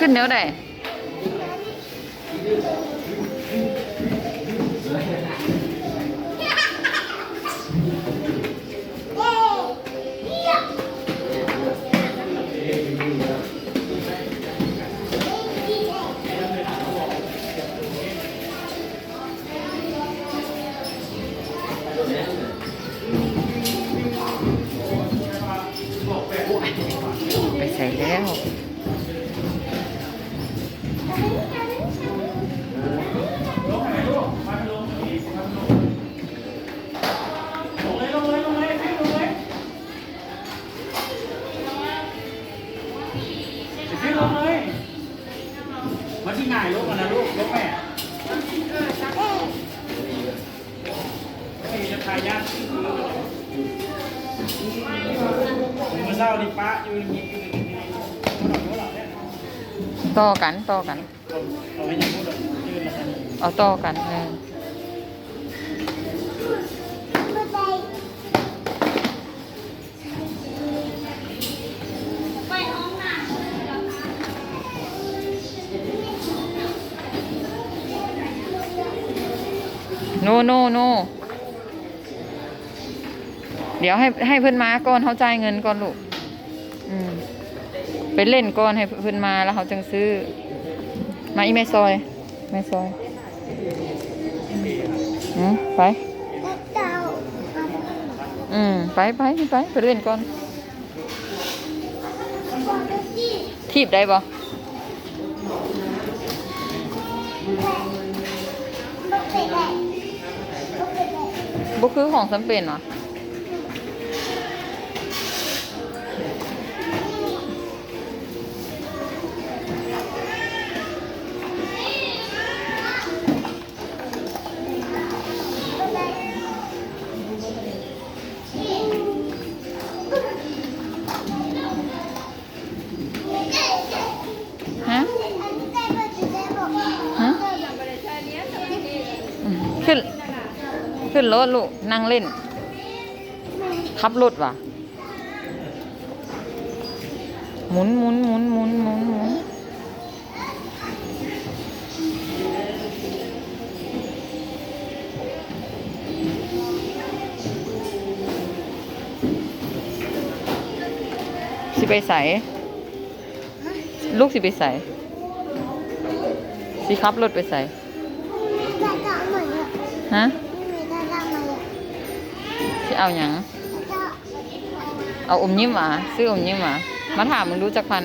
นแนวใดไปใส่แล้วมาที่ไหนลูกมานะลูกแม่จะทายากมาเศร้าดิป้าอยู่นี่ต่อกันเอาไม่ยังพูดหรอกยืนมาทางนี้ เอาต่อกันโนเดี๋ยวให้เพื่อนมาก่อนเขาจ่ายเงินก่อนลูกไปเล่นก่อนให้เพื่อนมาแล้วเขาจึงซื้อมาอีแม่ซอยไปไปเล่นก่อนทีบได้บ่บุคือของจำเป็นเหรอขึ้นรถลูกนั่งเล่นขับรถว่ะหมุนสิไปใส่ลูกสิไปใส่สิขับรถไปใส่ฮะสิเอาหยังเอาอมยิ้มหวาซื้ออมยิ้มหวามาถามมึงรู้จักพัน